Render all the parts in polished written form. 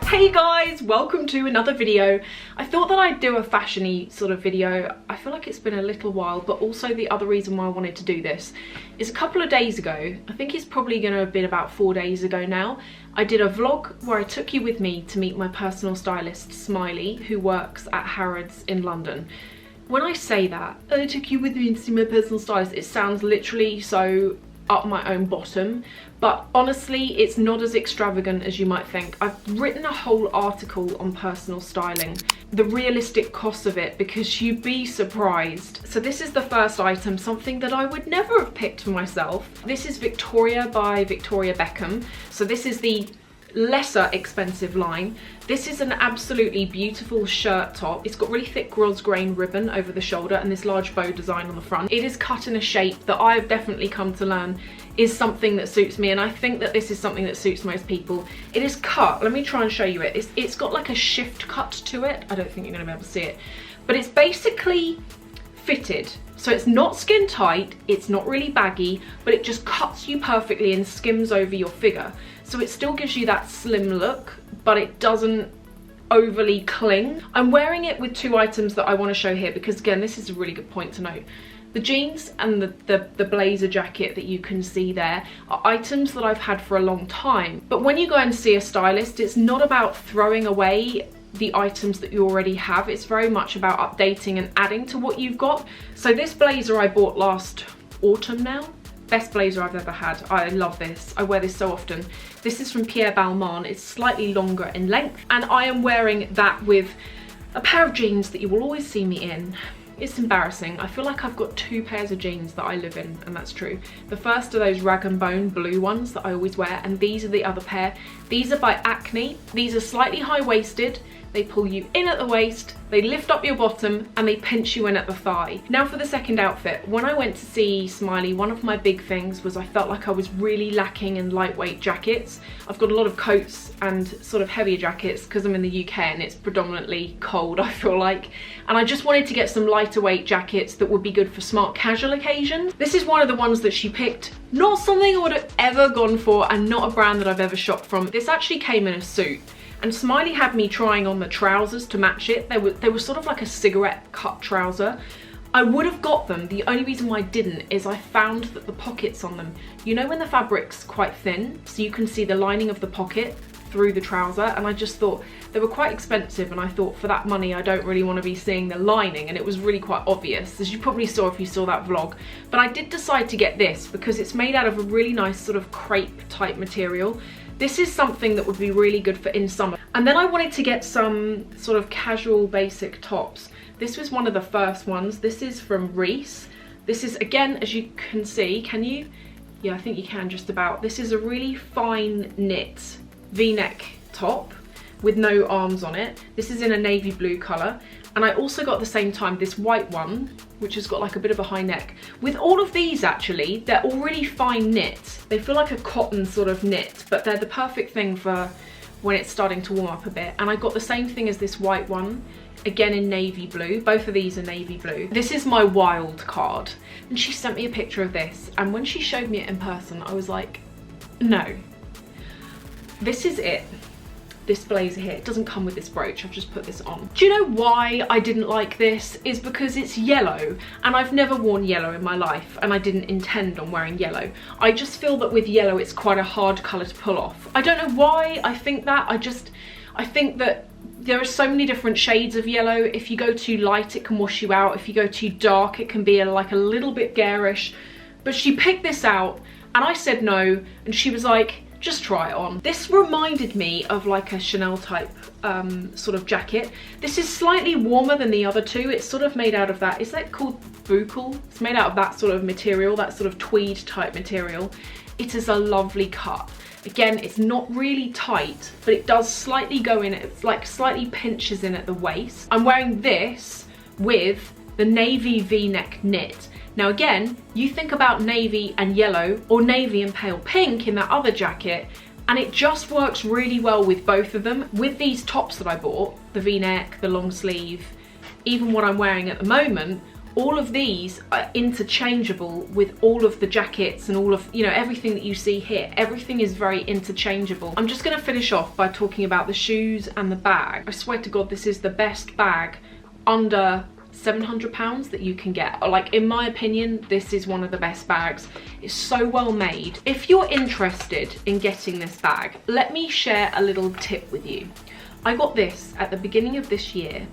Hey guys, welcome to another video. I thought that I'd do a fashion-y sort of video. I feel like it's been a little while, but also the other reason why I wanted to do this is a couple of days ago, I think it's probably going to have been about 4 days ago now, I did a vlog where I took you with me to meet my personal stylist, Smiley, who works at Harrods in London. When I say that, I took you with me to see my personal stylist, it sounds literally so up my own bottom, but honestly it's not as extravagant as you might think. I've written a whole article on personal styling, the realistic cost of it, because you'd be surprised. So this is the first item, something that I would never have picked for myself. This is Victoria by Victoria Beckham. So this is the lesser expensive line. This is an absolutely beautiful shirt top. It's got really thick grosgrain ribbon over the shoulder and this large bow design on the front. It is cut in a shape that I have definitely come to learn is something that suits me, and I think that this is something that suits most people. It is cut, let me try and show you it. It's got like a shift cut to it. I don't think you're gonna be able to see it, but it's basically fitted. So it's not skin tight, it's not really baggy, but it just cuts you perfectly and skims over your figure. So it still gives you that slim look, but it doesn't overly cling. I'm wearing it with two items that I want to show here because again, this is a really good point to note. The jeans and the blazer jacket that you can see there are items that I've had for a long time. But when you go and see a stylist, it's not about throwing away the items that you already have. It's very much about updating and adding to what you've got. So this blazer I bought last autumn now. Best blazer I've ever had. I love this. I wear this so often. This is from Balmain. It's slightly longer in length, and I am wearing that with a pair of jeans that you will always see me in. It's embarrassing. I feel like I've got two pairs of jeans that I live in, and that's true. The first are those rag and bone blue ones that I always wear, and these are the other pair. These are by Acne. These are slightly high-waisted. They pull you in at the waist, they lift up your bottom, and they pinch you in at the thigh. Now for the second outfit. When I went to see Smiley, one of my big things was I felt like I was really lacking in lightweight jackets. I've got a lot of coats and sort of heavier jackets because I'm in the UK and it's predominantly cold, I feel like. And I just wanted to get some lighter weight jackets that would be good for smart casual occasions. This is one of the ones that she picked. Not something I would have ever gone for and not a brand that I've ever shopped from. This actually came in a suit. And Smiley had me trying on the trousers to match it. They were sort of like a cigarette cut trouser. I would have got them. The only reason why I didn't is I found that the pockets on them, you know when the fabric's quite thin, so you can see the lining of the pocket through the trouser, and I just thought they were quite expensive, and I thought for that money I don't really want to be seeing the lining, and it was really quite obvious, as you probably saw if you saw that vlog. But I did decide to get this because it's made out of a really nice sort of crepe type material. This is something that would be really good for in summer. And then I wanted to get some sort of casual basic tops. This was one of the first ones. This is from Reiss. This is, again, as you can see, can you? Yeah, I think you can just about. This is a really fine knit V-neck top with no arms on it. This is in a navy blue colour. And I also got at the same time this white one, which has got like a bit of a high neck. With all of these actually, they're all really fine knit. They feel like a cotton sort of knit, but they're the perfect thing for when it's starting to warm up a bit. And I got the same thing as this white one, again in navy blue. Both of these are navy blue. This is my wild card. And she sent me a picture of this. And when she showed me it in person, I was like, no, this is it. This blazer here, it doesn't come with this brooch, I've just put this on. Do you know why I didn't like this? Is because it's yellow, and I've never worn yellow in my life, and I didn't intend on wearing yellow. I just feel that with yellow it's quite a hard colour to pull off. I don't know why I think that, I think that there are so many different shades of yellow. If you go too light it can wash you out, if you go too dark it can be like a little bit garish. But she picked this out and I said no, and she was like, just try it on. This reminded me of like a Chanel type sort of jacket. This is slightly warmer than the other two. It's sort of made out of that, is that called buccal? It's made out of that sort of material, that sort of tweed type material. It is a lovely cut. Again, it's not really tight, but it does slightly go in, it's like slightly pinches in at the waist. I'm wearing this with the navy V-neck knit. Now again, you think about navy and yellow or navy and pale pink in that other jacket, and it just works really well with both of them. With these tops that I bought, the V-neck, the long sleeve, even what I'm wearing at the moment, all of these are interchangeable with all of the jackets and all of, you know, everything that you see here. Everything is very interchangeable. I'm just gonna finish off by talking about the shoes and the bag. I swear to God, this is the best bag under £700 that you can get. Like, in my opinion, this is one of the best bags. It's so well made. If you're interested in getting this bag, let me share a little tip with you. I got this at the beginning of this year.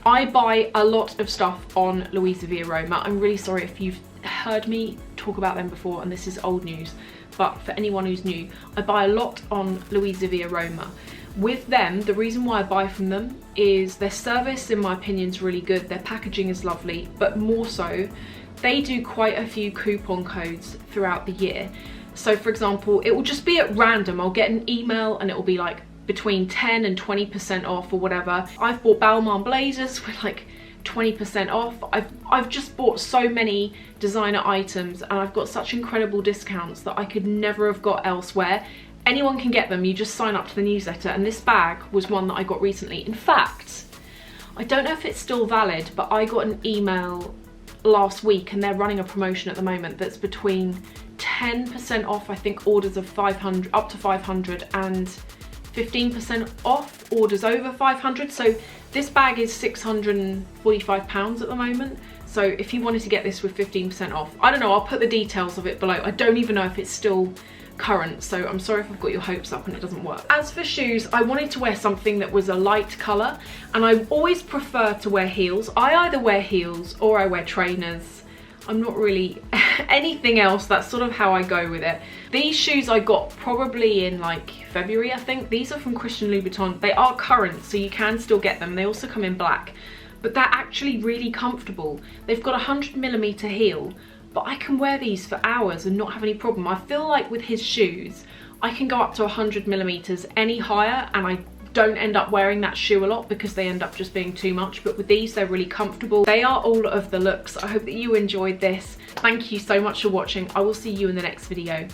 I buy a lot of stuff on Louise V. Aroma. I'm really sorry if you've heard me talk about them before and this is old news, but for anyone who's new, I buy a lot on Louise V. Aroma. With them, the reason why I buy from them is their service, in my opinion, is really good. Their packaging is lovely, but more so, they do quite a few coupon codes throughout the year. So for example, it will just be at random. I'll get an email and it will be like between 10 and 20% off or whatever. I've bought Balmain blazers with like 20% off. I've just bought so many designer items and I've got such incredible discounts that I could never have got elsewhere. Anyone can get them, you just sign up to the newsletter, and this bag was one that I got recently. In fact, I don't know if it's still valid, but I got an email last week and they're running a promotion at the moment that's between 10% off, I think, orders of 500, up to 500, and 15% off orders over 500. So this bag is £645 at the moment. So if you wanted to get this with 15% off, I don't know, I'll put the details of it below. I don't even know if it's still current, so I'm sorry if I've got your hopes up and it doesn't work. As for shoes, I wanted to wear something that was a light colour, and I always prefer to wear heels. I either wear heels or I wear trainers. I'm not really anything else. That's sort of how I go with it. These shoes I got probably in like February, I think. These are from Christian Louboutin. They are current, so you can still get them. They also come in black, but they're actually really comfortable. They've got a 100mm heel, but I can wear these for hours and not have any problem. I feel like with his shoes, I can go up to 100mm any higher and I don't end up wearing that shoe a lot because they end up just being too much. But with these, they're really comfortable. They are all of the looks. I hope that you enjoyed this. Thank you so much for watching. I will see you in the next video.